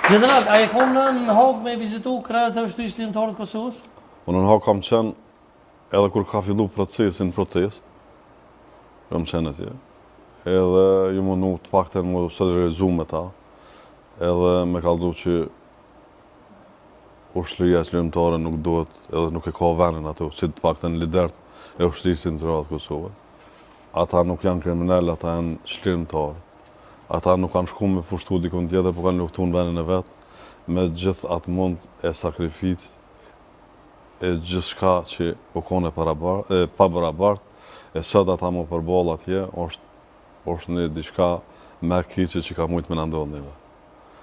General, a e kom në Hog me vizitu krerët e ushtrisë ligjore të Kosovës? Unë në Hog kam qenë edhe kur ka fillu procesin protest, kam qenë atje, edhe ju mundu të pakten më solidarizu me ta, edhe me kallëzu që ushtria ligjore nuk duhet, edhe nuk e ka venin ato, si të pakten lidert e ushtrisë ligjore të Kosovës. Ata nuk janë kriminal, ata janë shlirimtarë. Ata nuk kanë shku me pushtu dikun tjetër, po kanë luftu në venin e vetë, me gjithë atë mund e sakrificë, e gjithë shka që u kone pa barabart, e sot ata më përbol atje, është një diçka me kiqe që ka mujtë me nëndodhë njëve.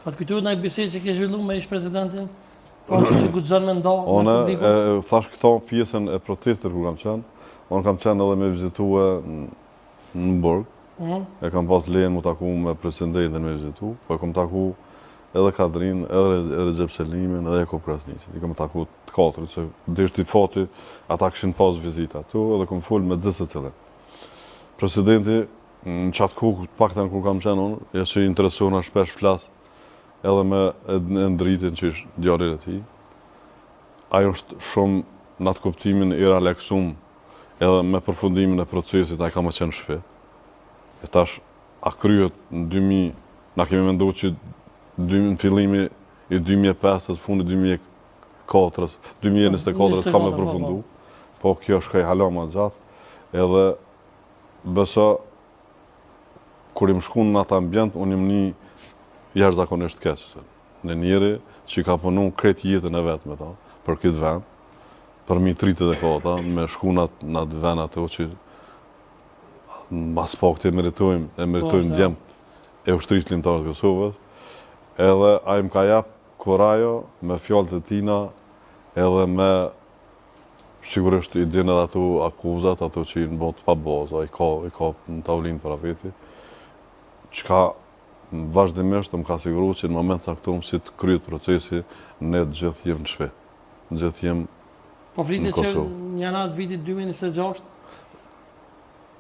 A të kujtuar në bisedë që ke zhvillu me ish presidentin? Faqë që guxon me ndohë me publikun? Unë thash këto pjesën e protestit kur kam qenë, unë kam qenë edhe me vizitue në Burg, e kam pas lejen mu taku me presidentin me vizitu, po e kam taku edhe Kadrin, edhe Recep Selimin, edhe Jakub Krasniqin. I kam taku të katërit, se deshti fati, ata këshin pas vizita tu, edhe kam full me gjithë të cilën. Presidenti, në qatë ku, pakten kur kam qenë unë, e që interesuar shpesh flas, edhe me ndritin që ishë djarit e ti. Ajo është shumë në atë kuptimin i relaksum, edhe me përfundimin e procesit, a i ka më qenë shfe. E tash, a kryet në 2000, na kemi mendu që në fillimi i 2005, fundi 2004, 2024 ka me përfundu, po kjo është kaj hala ma gjatë, edhe beso, kur im shku në atë ambjent, unë im një jashtëzakonisht keqë. Në njëri që ka punu krejt jetën e vetë me ta, për këtë vend, për mi tritet e kota, me shku në atë vend ato që mas pak të e meritojmë djemë e ushtrisë ligjore të Kosovës, edhe a i më ka jap kurajo me fjallët e tina, edhe me sigurisht i din edhe ato akuzat, ato që i në botë pa bazë, i ka në tavlinë para veti, qka vazhdimisht më ka siguru që në moment saktum si të kryet procesi, ne të gjithë jem në shpe, gjithë jem në Kosovë. Po fritet që një anatë vitit 2026?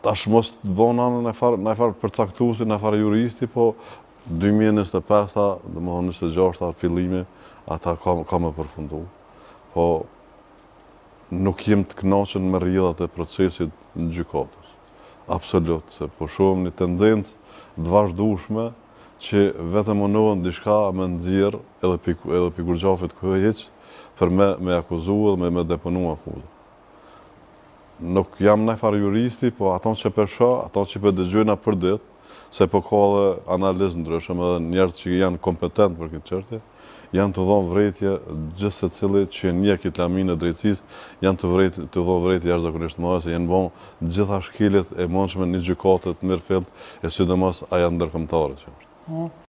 Tash mos të bëna në farë përcaktuesi, në farë juristi, po 2025-ta, dhe më thonë 26-ta, fillimi, ata ka me përfundu. Po nuk jem të knaqen me rrjedhat e procesit në gjykatës. Absolut, se po shumë një tendencë të vazhdueshme që vetëm mundohen diçka me nxjerr edhe pikur gjafit këheq për me akuzu dhe me deponu akuzë. Nuk jam në farë juristi, po ato që përsha, ato që për dëgjojna për ditë, se po ka dhe analizë ndryshëm edhe njerëz që janë kompetent për këtë çështje, janë të dhonë vrejtje gjithë se cili që një këtë lamin e drejtësisë, janë të dhonë vrejtje jashtëzakonisht mëdha, se janë bon gjitha shkelet e mundshme një gjykatë të mirëfillt, e sidomos ajo ndërkombëtare që është.